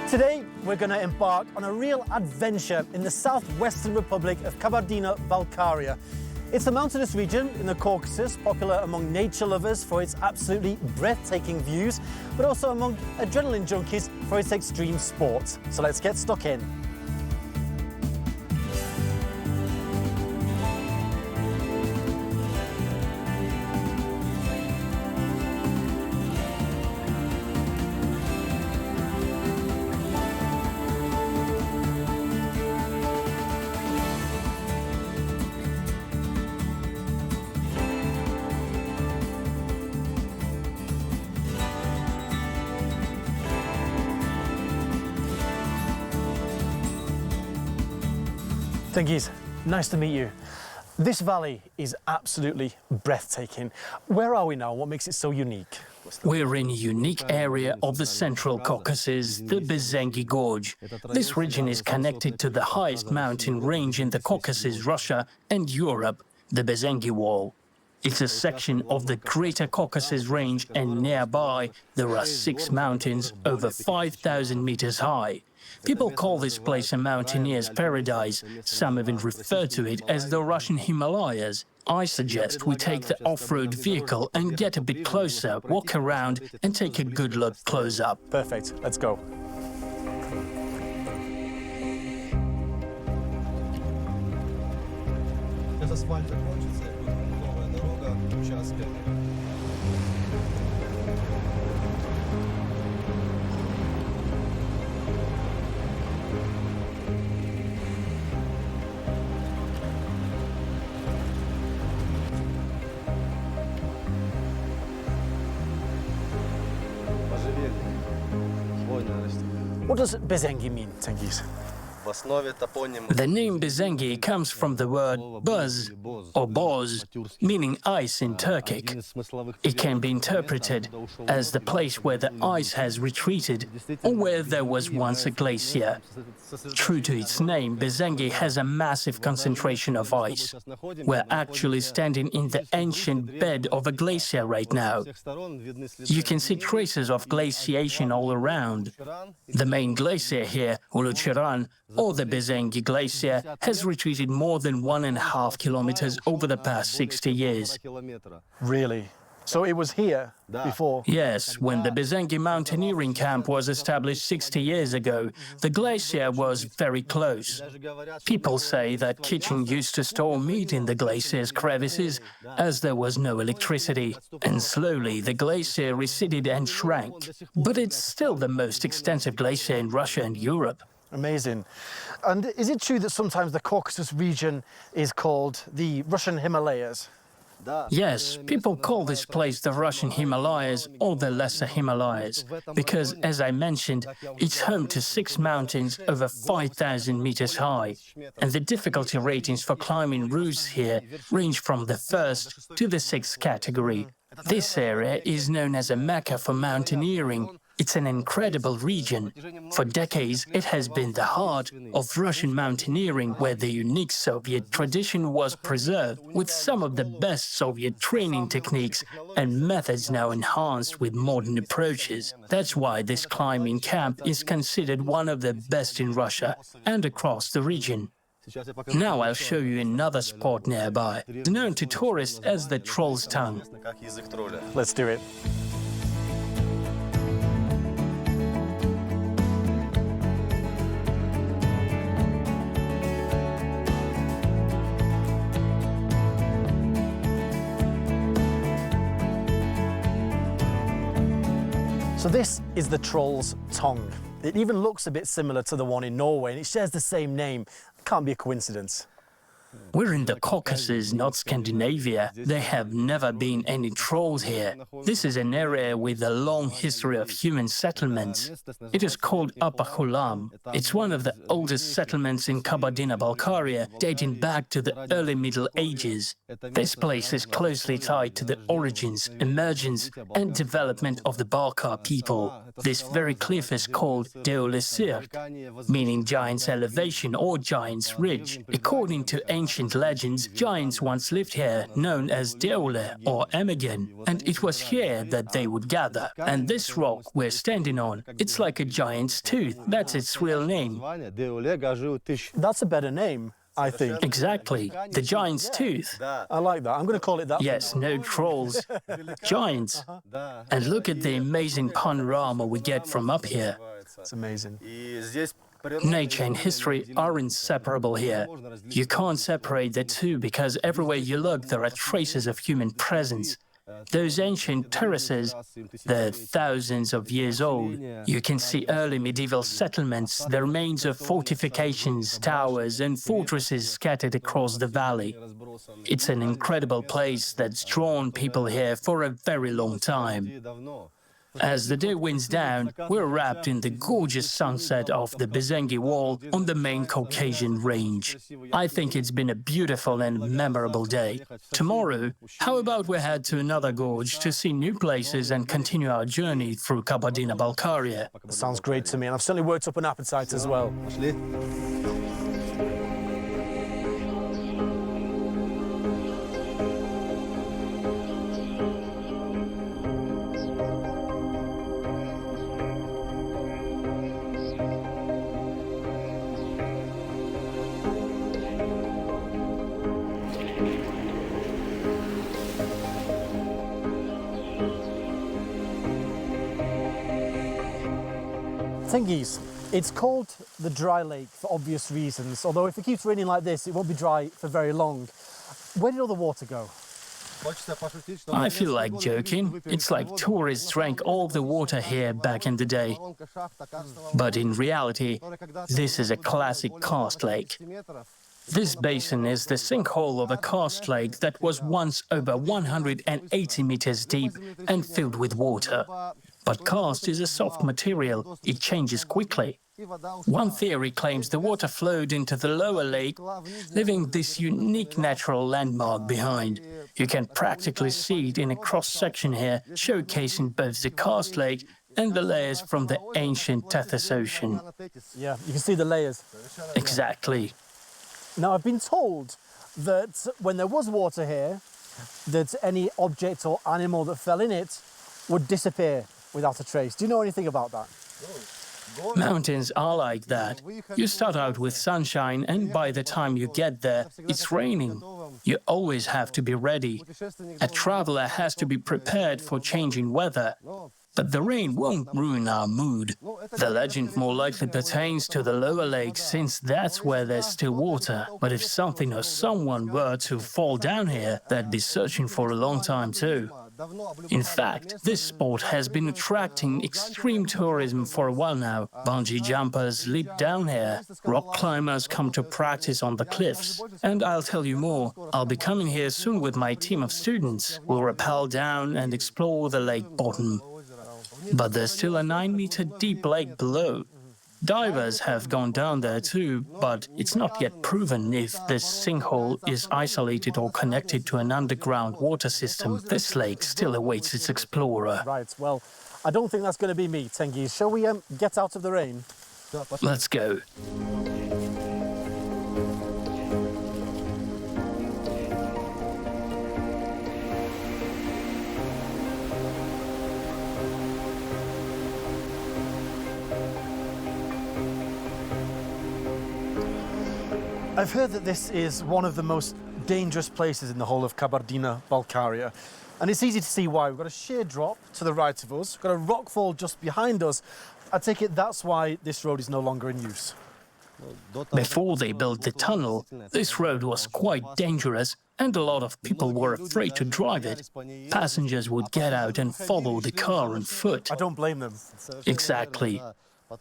Today, we're going to embark on a real adventure in the southwestern republic of Kabardino-Balkaria. It's a mountainous region in the Caucasus, popular among nature lovers for its absolutely breathtaking views, but also among adrenaline junkies for its extreme sports. So let's get stuck in. Tengiz, nice to meet you. This valley is absolutely breathtaking. Where are we now? What makes it so unique? We're in a unique area of the Central Caucasus, the Bezengi Gorge. This region is connected to the highest mountain range in the Caucasus, Russia and Europe, the Bezengi Wall. It's a section of the Greater Caucasus Range, and nearby there are 6 mountains over 5,000 meters high. People call this place a mountaineer's paradise. Some even refer to it as the Russian Himalayas. I suggest we take the off-road vehicle and get a bit closer, walk around and take a good look close up. Perfect, let's go. What does Bezengi mean, Tengiz? The name Bezengi comes from the word buz or boz, meaning ice in Turkic. It can be interpreted as the place where the ice has retreated or where there was once a glacier. True to its name, Bezengi has a massive concentration of ice. We're actually standing in the ancient bed of a glacier right now. You can see traces of glaciation all around. The main glacier here, Uluchiran, or the Bezengi Glacier, has retreated more than 1.5 kilometers over the past 60 years. Really? So it was here before? Yes, when the Bezengi mountaineering camp was established 60 years ago, the glacier was very close. People say that kitchen used to store meat in the glacier's crevices as there was no electricity, and slowly the glacier receded and shrank. But it's still the most extensive glacier in Russia and Europe. Amazing. And is it true that sometimes the Caucasus region is called the Russian Himalayas? Yes, people call this place the Russian Himalayas or the Lesser Himalayas, because, as I mentioned, it's home to 6 mountains over 5,000 meters high, and the difficulty ratings for climbing routes here range from the 1st to the 6th category. This area is known as a mecca for mountaineering. It's an incredible region. For decades, it has been the heart of Russian mountaineering, where the unique Soviet tradition was preserved with some of the best Soviet training techniques and methods now enhanced with modern approaches. That's why this climbing camp is considered one of the best in Russia and across the region. Now I'll show you another spot nearby, known to tourists as the Troll's Tongue. Let's do it. So this is the Troll's Tongue. It even looks a bit similar to the one in Norway, and it shares the same name. Can't be a coincidence. We're in the Caucasus, not Scandinavia. There have never been any trolls here. This is an area with a long history of human settlements. It is called Upper Hulam. It's one of the oldest settlements in Kabardino-Balkaria, dating back to the early Middle Ages. This place is closely tied to the origins, emergence and development of the Balkar people. This very cliff is called Deolesirk, meaning Giant's Elevation or Giant's Ridge. According to ancient ancient legends, giants once lived here, known as Deole or Emigen, and it was here that they would gather. And this rock we're standing on, it's like a giant's tooth. That's its real name. That's a better name, I think. Exactly, the giant's tooth. I like that. I'm going to call it that. Yes, no trolls, giants. And look at the amazing panorama we get from up here. It's amazing. Nature and history are inseparable here. You can't separate the two because everywhere you look there are traces of human presence. Those ancient terraces, they're thousands of years old. You can see early medieval settlements, the remains of fortifications, towers and fortresses scattered across the valley. It's an incredible place that's drawn people here for a very long time. As the day winds down, we're wrapped in the gorgeous sunset of the Byzangi Wall on the main Caucasian range. I think it's been a beautiful and memorable day. Tomorrow, how about we head to another gorge to see new places and continue our journey through Kabardino-Balkaria? Sounds great to me, and I've certainly worked up an appetite as well. Tengiz, it's called the dry lake for obvious reasons, although if it keeps raining like this, it won't be dry for very long. Where did all the water go? I feel like joking. It's like tourists drank all the water here back in the day. But in reality, this is a classic karst lake. This basin is the sinkhole of a karst lake that was once over 180 meters deep and filled with water. But karst is a soft material, it changes quickly. One theory claims the water flowed into the lower lake, leaving this unique natural landmark behind. You can practically see it in a cross-section here, showcasing both the karst lake and the layers from the ancient Tethys Ocean. Yeah, you can see the layers. Exactly. Now, I've been told that when there was water here, that any object or animal that fell in it would disappear without a trace. Do you know anything about that? Mountains are like that. You start out with sunshine, and by the time you get there, it's raining. You always have to be ready. A traveler has to be prepared for changing weather. But the rain won't ruin our mood. The legend more likely pertains to the lower lake, since that's where there's still water. But if something or someone were to fall down here, they'd be searching for a long time too. In fact, this spot has been attracting extreme tourism for a while now. Bungee jumpers leap down here, rock climbers come to practice on the cliffs. And I'll tell you more, I'll be coming here soon with my team of students. We'll rappel down and explore the lake bottom. But there's still a 9-meter deep lake below. Divers have gone down there too, but it's not yet proven if this sinkhole is isolated or connected to an underground water system. This lake still awaits its explorer. Right, well, I don't think that's going to be me, Tengiz. Shall we get out of the rain? Let's go. I've heard that this is one of the most dangerous places in the whole of Kabardino-Balkaria. And it's easy to see why. We've got a sheer drop to the right of us, we've got a rockfall just behind us. I take it that's why this road is no longer in use. Before they built the tunnel, this road was quite dangerous and a lot of people were afraid to drive it. Passengers would get out and follow the car on foot. I don't blame them. Exactly.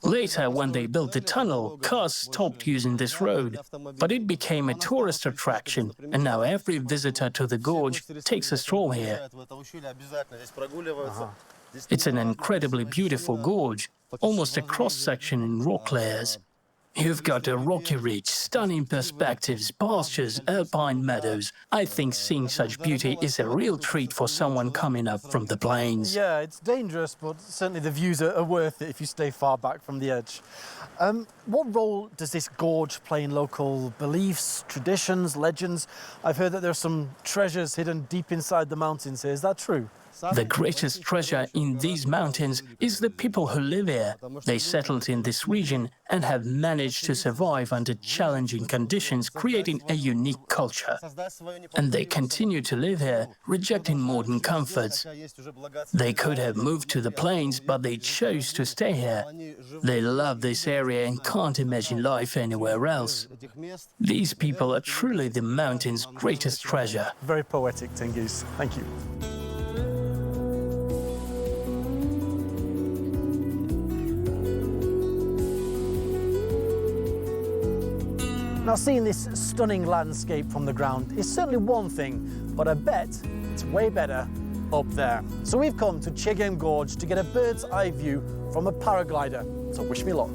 Later, when they built the tunnel, cars stopped using this road, but it became a tourist attraction, and now every visitor to the gorge takes a stroll here. It's an incredibly beautiful gorge, almost a cross-section in rock layers. You've got a rocky ridge, stunning perspectives, pastures, alpine meadows. I think seeing such beauty is a real treat for someone coming up from the plains. Yeah, it's dangerous, but certainly the views are worth it if you stay far back from the edge. What role does this gorge play in local beliefs, traditions, legends? I've heard that there are some treasures hidden deep inside the mountains here. Is that true? The greatest treasure in these mountains is the people who live here. They settled in this region and have managed to survive under challenging conditions, creating a unique culture. And they continue to live here, rejecting modern comforts. They could have moved to the plains, but they chose to stay here. They love this area and can't imagine life anywhere else. These people are truly the mountain's greatest treasure. Very poetic, Tengiz. Thank you. Now, seeing this stunning landscape from the ground is certainly one thing, but I bet it's way better up there. So we've come to Chegem Gorge to get a bird's eye view from a paraglider. So wish me luck.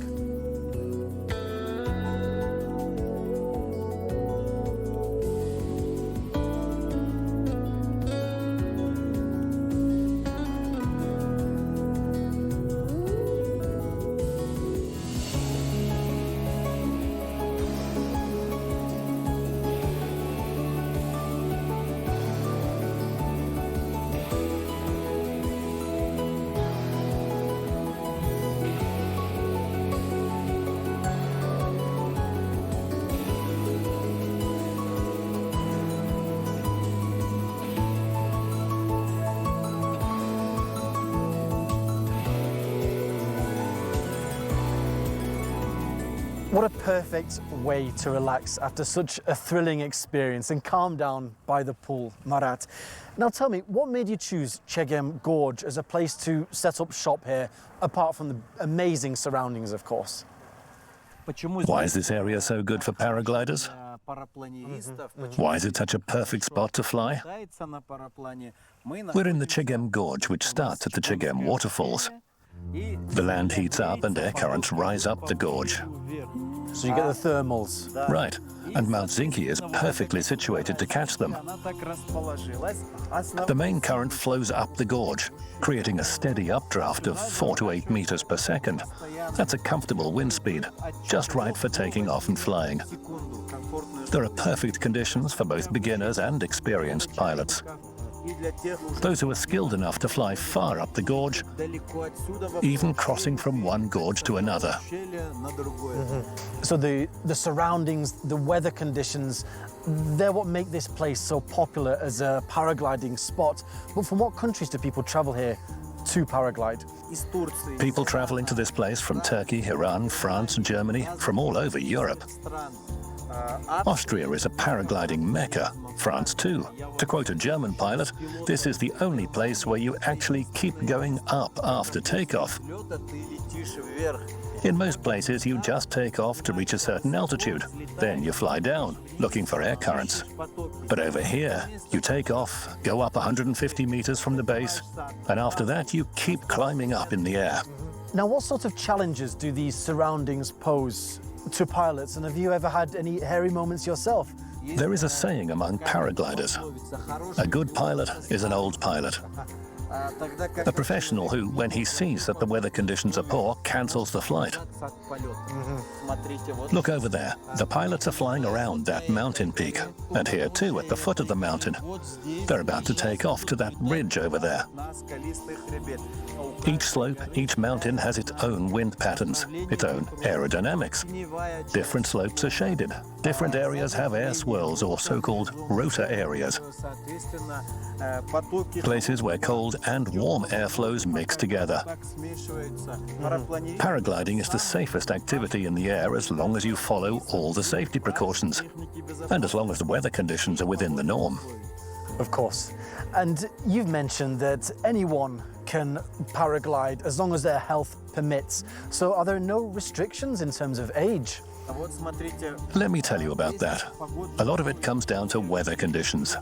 What a perfect way to relax after such a thrilling experience and calm down by the pool, Marat. Now tell me, what made you choose Chegem Gorge as a place to set up shop here, apart from the amazing surroundings, of course? Why is this area so good for paragliders? Why is it such a perfect spot to fly? We're in the Chegem Gorge, which starts at the Chegem waterfalls. The land heats up and air currents rise up the gorge. So you get the thermals. Right, and Mount Zinki is perfectly situated to catch them. The main current flows up the gorge, creating a steady updraft of 4 to 8 meters per second. That's a comfortable wind speed, just right for taking off and flying. There are perfect conditions for both beginners and experienced pilots. Those who are skilled enough to fly far up the gorge, even crossing from one gorge to another. So the surroundings, the weather conditions, they're what make this place so popular as a paragliding spot. But from what countries do people travel here to paraglide? People traveling to this place from Turkey, Iran, France, Germany, from all over Europe. Austria is a paragliding mecca, France too. To quote a German pilot, this is the only place where you actually keep going up after takeoff. In most places, you just take off to reach a certain altitude. Then you fly down, looking for air currents. But over here, you take off, go up 150 meters from the base, and after that, you keep climbing up in the air. Now, what sort of challenges do these surroundings pose to pilots, and have you ever had any hairy moments yourself? There is a saying among paragliders: a good pilot is an old pilot. A professional who, when he sees that the weather conditions are poor, cancels the flight. Look over there. The pilots are flying around that mountain peak, and here too, at the foot of the mountain. They're about to take off to that ridge over there. Each slope, each mountain has its own wind patterns, its own aerodynamics. Different slopes are shaded. Different areas have air swirls, or so-called rotor areas. Places where cold and warm airflows mix together. Paragliding is the safest activity in the air as long as you follow all the safety precautions, and as long as the weather conditions are within the norm. Of course. And you've mentioned that anyone can paraglide as long as their health permits. So are there no restrictions in terms of age? Let me tell you about that. A lot of it comes down to weather conditions.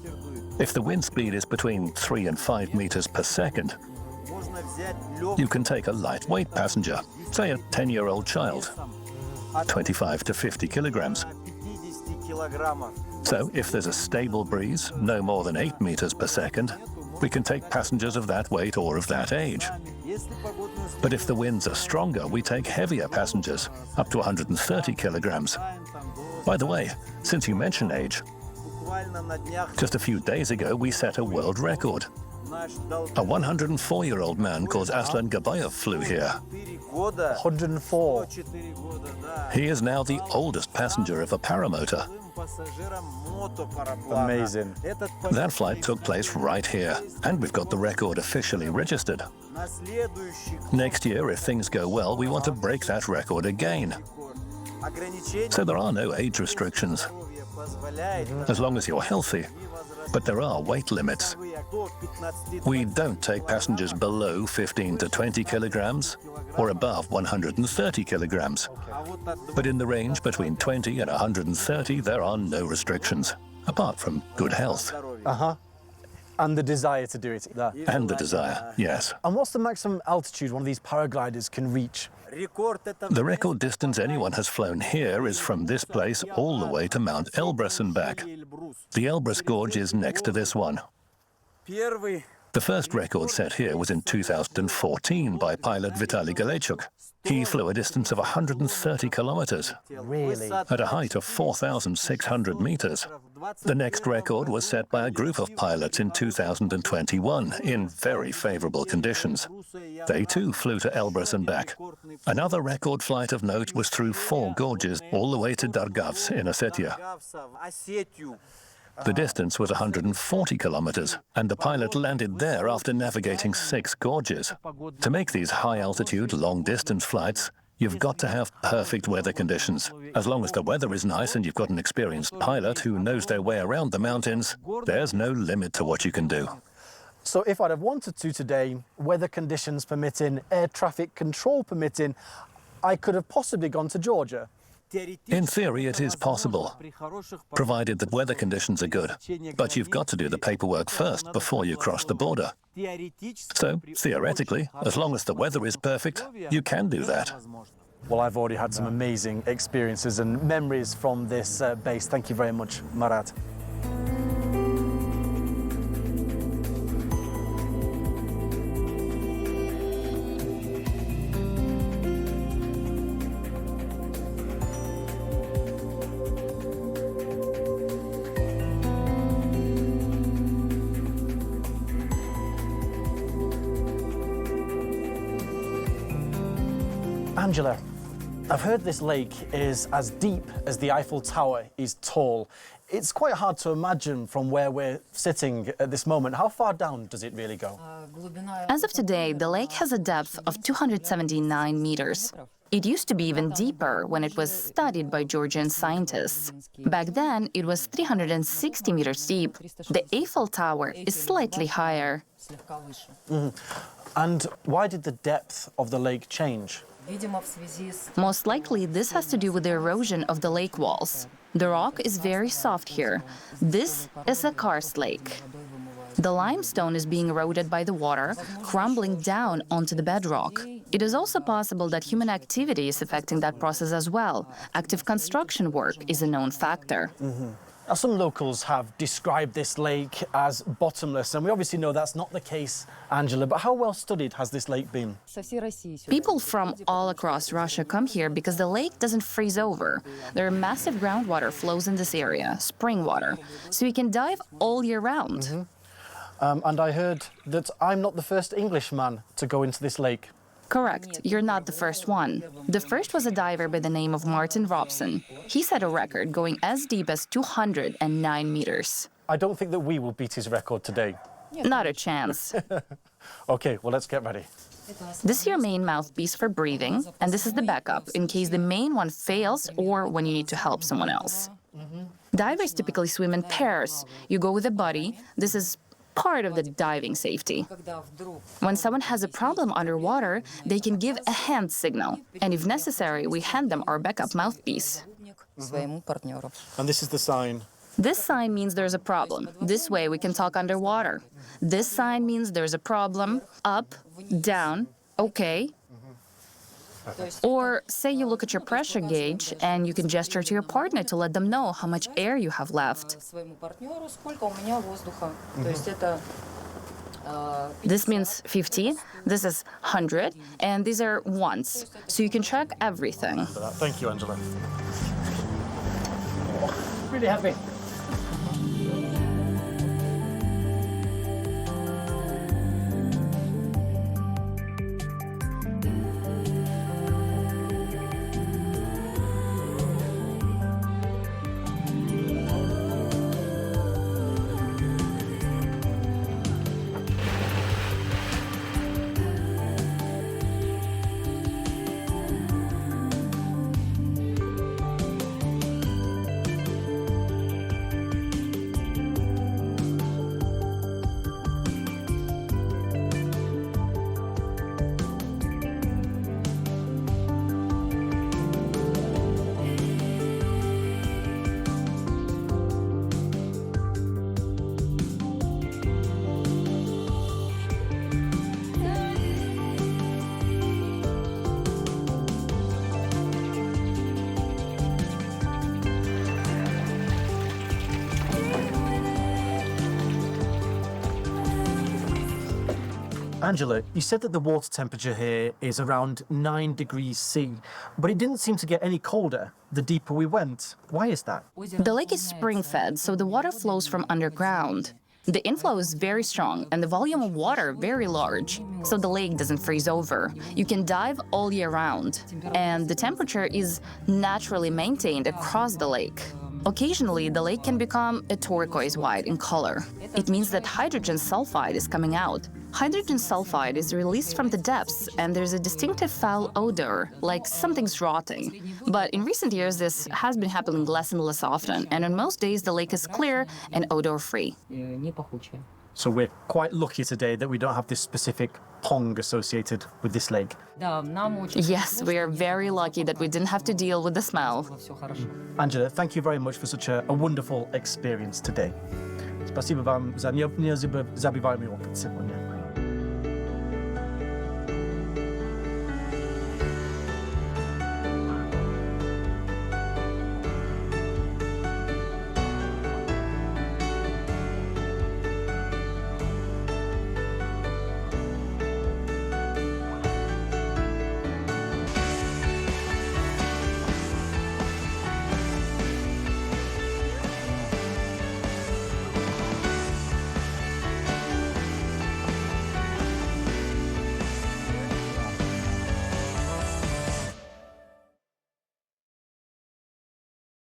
If the wind speed is between 3 and 5 meters per second, you can take a lightweight passenger, say a 10-year-old child. 25 to 50 kilograms. So if there's a stable breeze, no more than 8 meters per second, we can take passengers of that weight or of that age. But if the winds are stronger, we take heavier passengers, up to 130 kilograms. By the way, since you mention age, just a few days ago we set a world record. A 104-year-old man called Aslan Gabayev flew here. 104. He is now the oldest passenger of a paramotor. Amazing. That flight took place right here, and we've got the record officially registered. Next year, if things go well, we want to break that record again. So there are no age restrictions, as long as you're healthy. But there are weight limits. We don't take passengers below 15 to 20 kilograms or above 130 kilograms. But in the range between 20 and 130, there are no restrictions, apart from good health. And the desire to do it. And the desire, yes. And what's the maximum altitude one of these paragliders can reach? The record distance anyone has flown here is from this place all the way to Mount Elbrus and back. The Elbrus Gorge is next to this one. The first record set here was in 2014 by pilot Vitaly Galechuk. He flew a distance of 130 kilometers. Really? At a height of 4,600 meters. The next record was set by a group of pilots in 2021 in very favorable conditions. They too flew to Elbrus and back. Another record flight of note was through 4 gorges all the way to Dargavs in Ossetia. The distance was 140 kilometers, and the pilot landed there after navigating 6 gorges. To make these high-altitude, long-distance flights, you've got to have perfect weather conditions. As long as the weather is nice and you've got an experienced pilot who knows their way around the mountains, there's no limit to what you can do. So if I'd have wanted to today, weather conditions permitting, air traffic control permitting, I could have possibly gone to Georgia. In theory, it is possible, provided that weather conditions are good. But you've got to do the paperwork first before you cross the border. So, theoretically, as long as the weather is perfect, you can do that. Well, I've already had some amazing experiences and memories from this base. Thank you very much, Marat. Angela, I've heard this lake is as deep as the Eiffel Tower is tall. It's quite hard to imagine from where we're sitting at this moment. How far down does it really go? As of today, the lake has a depth of 279 meters. It used to be even deeper when it was studied by Georgian scientists. Back then, it was 360 meters deep. The Eiffel Tower is slightly higher. And why did the depth of the lake change? Most likely, this has to do with the erosion of the lake walls. The rock is very soft here. This is a karst lake. The limestone is being eroded by the water, crumbling down onto the bedrock. It is also possible that human activity is affecting that process as well. Active construction work is a known factor. Now, some locals have described this lake as bottomless, and we obviously know that's not the case, Angela, but how well studied has this lake been? People from all across Russia come here because the lake doesn't freeze over. There are massive groundwater flows in this area, spring water, so you can dive all year round. And I heard that I'm not the first Englishman to go into this lake. Correct. You're not the first one. The first was a diver by the name of Martin Robson. He set a record going as deep as 209 meters. I don't think that we will beat his record today. Not a chance. Okay, well, let's get ready. This is your main mouthpiece for breathing, and this is the backup in case the main one fails or when you need to help someone else. Divers typically swim in pairs. You go with a buddy. This is part of the diving safety. When someone has a problem underwater, they can give a hand signal, and if necessary, we hand them our backup mouthpiece. And this is the sign. This sign means there's a problem. This way we can talk underwater. This sign means there's a problem. Up, down, okay. Or say you look at your pressure gauge and you can gesture to your partner to let them know how much air you have left. This means 50, this is 100, and these are ones. So you can track everything. Thank you, Angela. Really happy. Angela, you said that the water temperature here is around 9 degrees C, but it didn't seem to get any colder the deeper we went. Why is that? The lake is spring-fed, so the water flows from underground. The inflow is very strong and the volume of water very large, so the lake doesn't freeze over. You can dive all year round, and the temperature is naturally maintained across the lake. Occasionally, the lake can become a turquoise white in color. It means that hydrogen sulfide is coming out. Hydrogen sulfide is released from the depths, and there's a distinctive foul odor, like something's rotting. But in recent years, this has been happening less and less often, and on most days, the lake is clear and odor-free. So we're quite lucky today that we don't have this specific pong associated with this lake. Yes, we are very lucky that we didn't have to deal with the smell. Angela, thank you very much for such a wonderful experience today. Спасибо вам за необходимый забиваемый опыт сегодня.